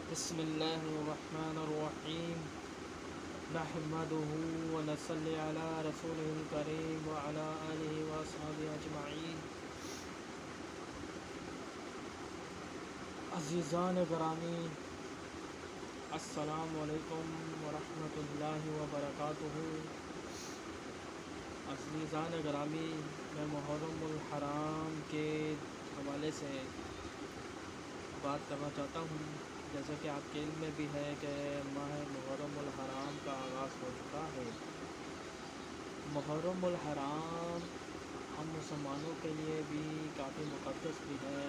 بسم اللہ الرحمن الرحیم نحمده ونصلی علی رسوله الکریم وعلی آلہ واصحابہ اجمعین۔ عزیزان گرامی، السلام علیکم ورحمۃ اللہ وبرکاتہ۔ عزیزان گرامی، میں محرم الحرام کے حوالے سے بات کرنا چاہتا ہوں۔ جیسا کہ آپ کے علم میں بھی ہے کہ ماہ محرم الحرام کا آغاز ہو چکا ہے۔ محرم الحرام ہم مسلمانوں کے لیے بھی کافی مقدس بھی ہے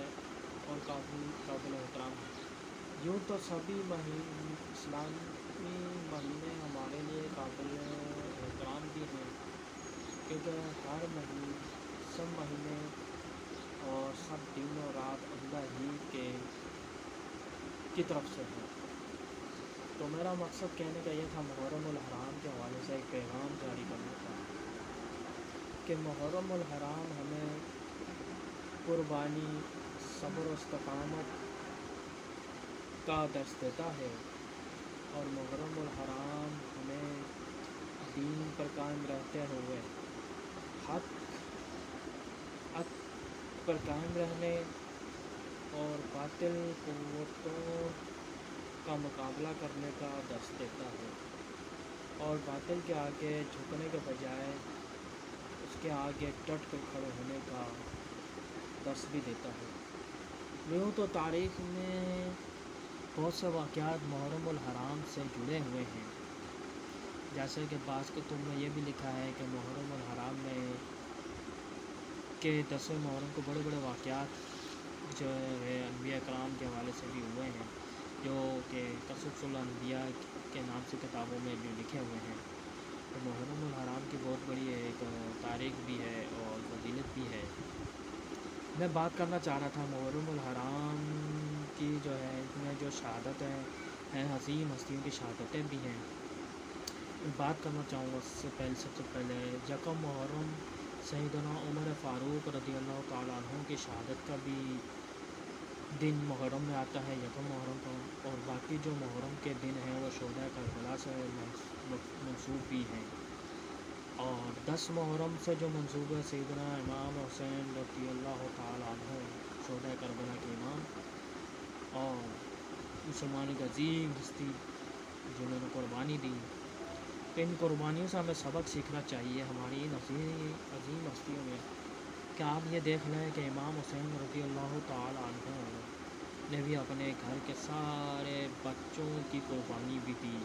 اور کافی قابل احترام ہے۔ یوں تو سبھی اسلامی مہینے ہمارے لیے قابل احترام بھی ہیں، کیونکہ ہر سب مہینے اور سب دن و رات اللہ ہی کی طرف سے ہے۔ تو میرا مقصد کہنے کا یہ تھا، محرم الحرام کے حوالے سے ایک پیغام جاری کرنا تھا کہ محرم الحرام ہمیں قربانی، صبر و استقامت کا درس دیتا ہے، اور محرم الحرام ہمیں دین پر قائم رہتے ہوئے حق پر قائم رہنے اور باطل قوتوں کا مقابلہ کرنے کا درس دیتا ہے، اور باطل کے آگے جھکنے کے بجائے اس کے آگے ڈٹ کر کھڑے ہونے کا درس بھی دیتا ہے۔ یوں تو تاریخ میں بہت سے واقعات محرم الحرام سے جڑے ہوئے ہیں، جیسے کہ بعض کتب میں یہ بھی لکھا ہے کہ محرم الحرام میں کہ 10ویں محرم کو بڑے بڑے واقعات جو ہے انبیاء کرام کے حوالے سے بھی ہوئے ہیں، جو کہ قصص الانبیاء کے نام سے کتابوں میں جو لکھے ہوئے ہیں۔ تو محرم الحرام کی بہت بڑی ایک تاریخ بھی ہے اور فضیلت بھی ہے۔ میں بات کرنا چاہ رہا تھا محرم الحرام کی جو ہے، اس میں جو شہادتیں ہیں، عظیم ہستیوں کی شہادتیں بھی ہیں۔ بات کرنا چاہوں گا سب سے پہلے یکم محرم سیدنا عمر فاروق رضی اللہ تعالیٰ عنہ کی شہادت کا بھی دن محرم میں آتا ہے، یکم محرم کو، اور باقی جو محرم کے دن ہیں وہ شہداء کربلا سے منسوب بھی ہیں۔ اور 10 محرم سے جو منسوب ہے سیدنا امام حسین رضی اللہ تعالیٰ عنہ، شہداء کربلا کے امام اور مسلمانوں کی عظیم ہستی جنہوں نے قربانی دی۔ تو ان قربانیوں سے ہمیں سبق سیکھنا چاہیے ہماری ان عظیم ہستیوں میں، کہ آپ یہ دیکھ لیں کہ امام حسین رضی اللہ تعالیٰ عنہ نے بھی اپنے گھر کے سارے بچوں کی قربانی بھی دی،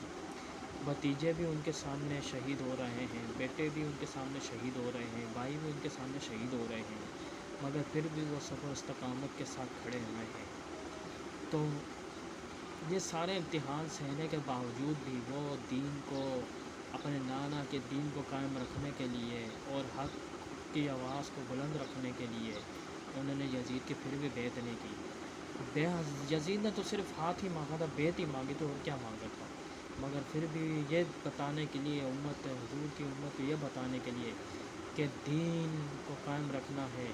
بھتیجے بھی ان کے سامنے شہید ہو رہے ہیں، بیٹے بھی ان کے سامنے شہید ہو رہے ہیں، بھائی بھی ان کے سامنے شہید ہو رہے ہیں، مگر پھر بھی وہ صبر و استقامت کے ساتھ کھڑے ہوئے ہیں۔ تو یہ سارے امتحان سہنے کے باوجود بھی وہ دین کو، اپنے نانا کے دین کو قائم رکھنے کے لیے اور حق کی آواز کو بلند رکھنے کے لیے انہوں نے یزید کی پھر بھی بیعت نہیں کی۔ یزید نے تو صرف ہاتھ ہی مانگا تھا، بیعت ہی مانگی تو اور کیا مانگا تھا، مگر پھر بھی یہ بتانے کے لیے، امت حضور کی امت کو یہ بتانے کے لیے کہ دین کو قائم رکھنا ہے،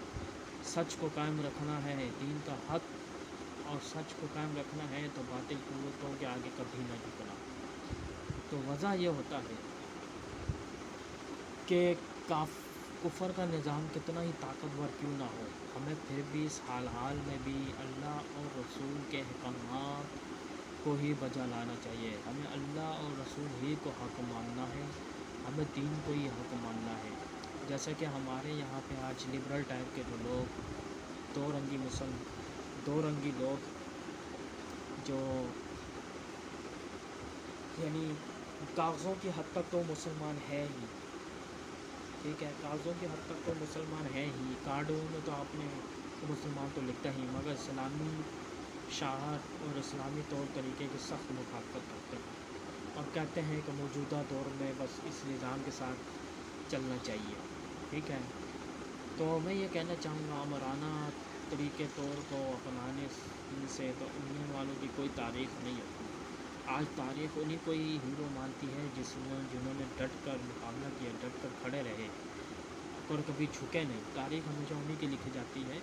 سچ کو قائم رکھنا ہے، دین کا حق اور سچ کو قائم رکھنا ہے، تو باطل قوتوں کے آگے کبھی نہ جھکنا۔ تو وجہ یہ ہوتا ہے کہ کفر کا نظام کتنا ہی طاقتور کیوں نہ ہو، ہمیں پھر بھی اس حال میں بھی اللہ اور رسول کے احکامات کو ہی بجا لانا چاہیے۔ ہمیں اللہ اور رسول ہی کو حق ماننا ہے، ہمیں دین کو ہی حق ماننا ہے۔ جیسا کہ ہمارے یہاں پہ آج لبرل ٹائپ کے جو لوگ، دو رنگی لوگ جو یعنی کاغذوں کی حد تک تو مسلمان ہے ہی، ٹھیک ہے، کاغذوں کی حد تک تو مسلمان ہے ہی، کارڈوں میں تو آپ نے مسلمان تو لکھتا ہی، مگر اسلامی شعائر اور اسلامی طور طریقے کی سخت مخالفت کرتے ہیں اور کہتے ہیں کہ موجودہ دور میں بس اس نظام کے ساتھ چلنا چاہیے، ٹھیک ہے۔ تو میں یہ کہنا چاہوں گا، آمرانہ طریقے طور کو اپنانے سے تو انہوں والوں کی کوئی تاریخ نہیں ہوتی۔ آج تاریخ انہیں کو ہی ہیرو مانتی ہے جنہوں نے ڈٹ کر مقابلہ کیا، ڈٹ کر کھڑے رہے اور کبھی جھکے نہیں۔ تاریخ ہمیشہ انہیں کی لکھی جاتی ہے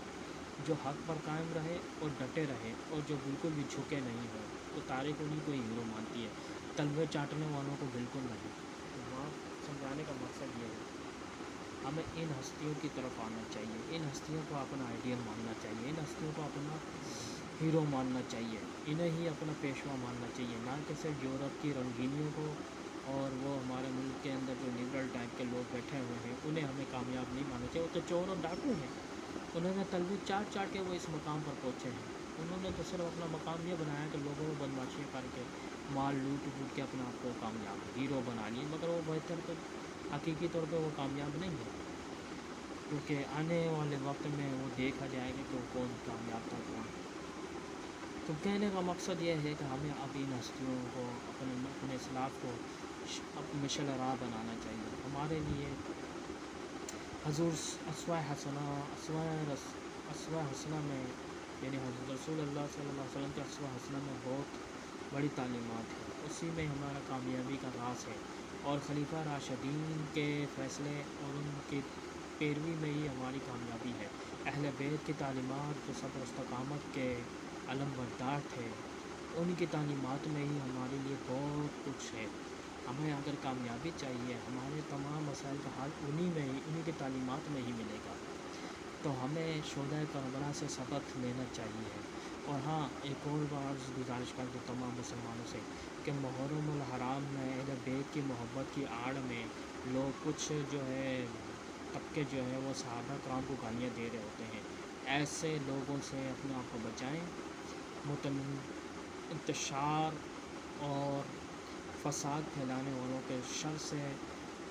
جو حق پر قائم رہے اور ڈٹے رہے اور جو بالکل بھی جھکے نہیں ہو، تو تاریخ انہیں کو ہیرو مانتی ہے، تلوے چاٹنے والوں کو بالکل نہیں۔ تو وہاں سمجھانے کا مقصد یہ ہے ہمیں ان ہستیوں کی طرف آنا چاہیے، ان ہستیوں کو اپنا آئیڈیل ماننا چاہیے، ان ہستیوں کو اپنا ہیرو ماننا چاہیے، انہیں ہی اپنا پیشوا ماننا چاہیے، نہ کہ صرف یورپ کی رنگینیوں کو اور وہ ہمارے ملک کے اندر جو لبرل ٹائپ کے لوگ بیٹھے ہوئے ہیں انہیں ہمیں کامیاب نہیں ماننا چاہیے۔ وہ تو چور اور ڈاکو ہیں، انہوں نے تلوی چاٹ چاٹ کے وہ اس مقام پر پہنچے ہیں۔ انہوں نے تو صرف اپنا مقام یہ بنایا کہ لوگوں کو بدماشیاں کر کے مال لوٹ ووٹ کے اپنے آپ کو کامیاب ہیرو بنا لیے، مگر وہ بہتر تو حقیقی طور پہ وہ کامیاب نہیں ہے، کیونکہ آنے والے وقت میں وہ دیکھا جائے گا کہ وہ کون کامیاب تھا کون۔ تو کہنے کا مقصد یہ ہے کہ ہمیں اب ان ہستیوں کو اپنے اسلاف کو مشل راہ بنانا چاہیے۔ ہمارے لیے حضور اسوہ حسنہ میں یعنی حضرت رسول اللہ صلی اللہ علیہ وسلم کے اسوہ حسنہ میں بہت بڑی تعلیمات ہیں، اسی میں ہمارا کامیابی کا راز ہے، اور خلیفہ راشدین کے فیصلے اور ان کی پیروی میں ہی ہماری کامیابی ہے۔ اہل بیت کی تعلیمات جو صبر و استقامت کے علم بردار تھے، ان کی تعلیمات میں ہی ہمارے لیے بہت کچھ ہے۔ ہمیں اگر کامیابی چاہیے، ہمارے تمام مسائل کا حل انہی کی تعلیمات میں ہی ملے گا۔ تو ہمیں شہدائے کربلا سے سبق لینا چاہیے۔ اور ہاں، ایک اور بات گزارش کر دوں تمام مسلمانوں سے کہ محرم الحرام میں اہل بیت کی محبت کی آڑ میں لوگ کچھ جو ہے طبقے جو ہے وہ صحابہ کرام کو گالیاں دے رہے ہوتے ہیں، ایسے لوگوں سے اپنے آپ کو بچائیں۔ انتشار اور فساد پھیلانے والوں کے شر سے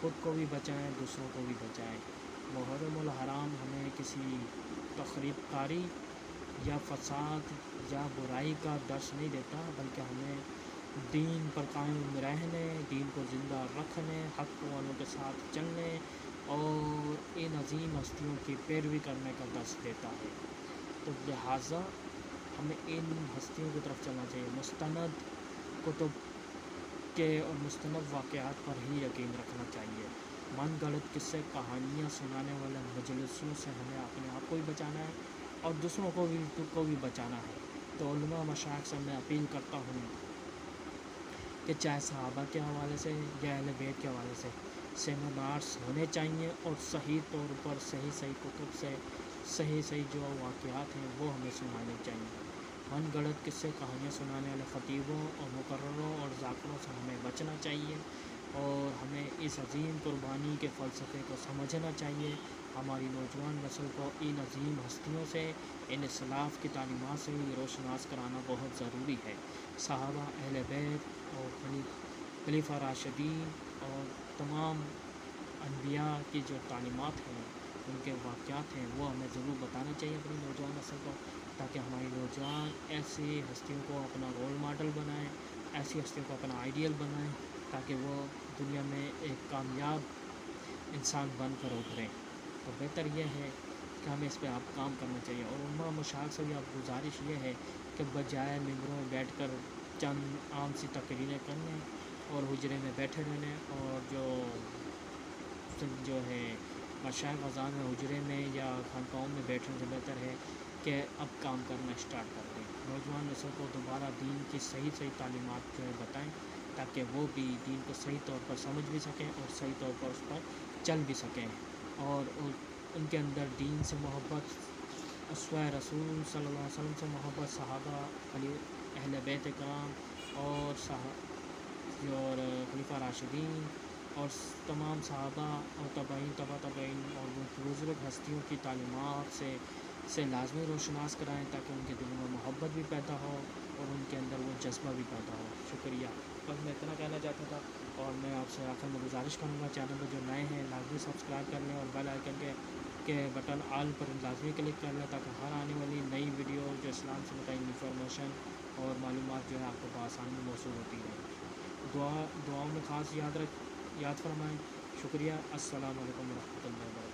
خود کو بھی بچائیں، دوسروں کو بھی بچائیں۔ محرم الحرام ہمیں کسی تخریب کاری یا فساد یا برائی کا درس نہیں دیتا، بلکہ ہمیں دین پر قائم رہنے، دین کو زندہ رکھنے، حق والوں کے ساتھ چلنے اور ان عظیم ہستیوں کی پیروی کرنے کا درس دیتا ہے۔ تو لہٰذا ہمیں ان ہستیوں کی طرف چلنا چاہیے، مستند کتب کے اور مستند واقعات پر ہی یقین رکھنا چاہیے۔ من گھڑت قصے کہانیاں سنانے والے مجلسوں سے ہمیں اپنے آپ کو بھی بچانا ہے اور دوسروں کو بھی بچانا ہے۔ تو علماء مشائخ سے میں اپیل کرتا ہوں کہ چاہے صحابہ کے حوالے سے یا اہل بیت کے حوالے سے سیمینارز ہونے چاہیے، اور صحیح طور پر صحیح کتب سے صحیح جو واقعات ہیں وہ ہمیں سنانے چاہیے۔ من گھڑت قصے کہانیاں سنانے والے خطیبوں اور مقرروں اور ذاکروں سے ہمیں بچنا چاہیے، اور ہمیں اس عظیم قربانی کے فلسفے کو سمجھنا چاہیے۔ ہماری نوجوان نسل کو ان عظیم ہستیوں سے، ان اسلاف کی تعلیمات سے ہی روشناس کرانا بہت ضروری ہے۔ صحابہ، اہل بیت اور خلیفہ راشدین اور تمام انبیاء کی جو تعلیمات ہیں، ان کے واقعات ہیں، وہ ہمیں ضرور بتانا چاہیے اپنی نوجوان نسل کو، تاکہ ہماری نوجوان ایسی ہستیوں کو اپنا رول ماڈل بنائیں، ایسی ہستیوں کو اپنا آئیڈیل بنائیں، تاکہ وہ دنیا میں ایک کامیاب انسان بن کر ابھریں۔ تو بہتر یہ ہے کہ ہمیں اس پہ آپ کام کرنا چاہیے، اور علماء مشائخ سے بھی اب گزارش یہ ہے کہ بجائے ممبروں میں بیٹھ کر چند عام سی تقریریں کرنے اور حجرے میں بیٹھے رہنے، اور جو ہے مشائخ اذان میں حجرے میں یا خانقاہوں میں بیٹھنے سے بہتر ہے کہ اب کام کرنا اسٹارٹ کر دیں، نوجوان نسل کو دوبارہ دین کی صحیح تعلیمات جو ہے بتائیں، تاکہ وہ بھی دین کو صحیح طور پر سمجھ بھی سکیں اور صحیح طور پر اس پر چل بھی سکیں، اور ان کے اندر دین سے محبت، اسوہ رسول صلی اللہ علیہ وسلم سے محبت، صحابہ، اہل بیت کرام اور خلیفہ راشدین اور تمام صحابہ اور تابعین اور بزرگ ہستیوں کی تعلیمات سے لازمی روشناس کرائیں، تاکہ ان کے دلوں میں محبت بھی پیدا ہو اور ان کے اندر وہ جذبہ بھی پیدا ہو۔ شکریہ، بس میں اتنا کہنا چاہتا تھا، اور میں آپ سے آخر میں گزارش کروں گا چینل پر جو نئے ہیں لازمی سبسکرائب کر لیں اور بیل آئیکن کے بٹن آل پر لازمی کلک کر لیں، تاکہ ہر آنے والی نئی ویڈیو جو اسلام سے متعلق انفارمیشن اور معلومات جو ہے آپ کو بآسانی موصول ہوتی رہے۔ دعاؤں میں خاص یاد فرمائیں۔ شکریہ، السلام علیکم ورحمۃ اللہ وبرکاتہ۔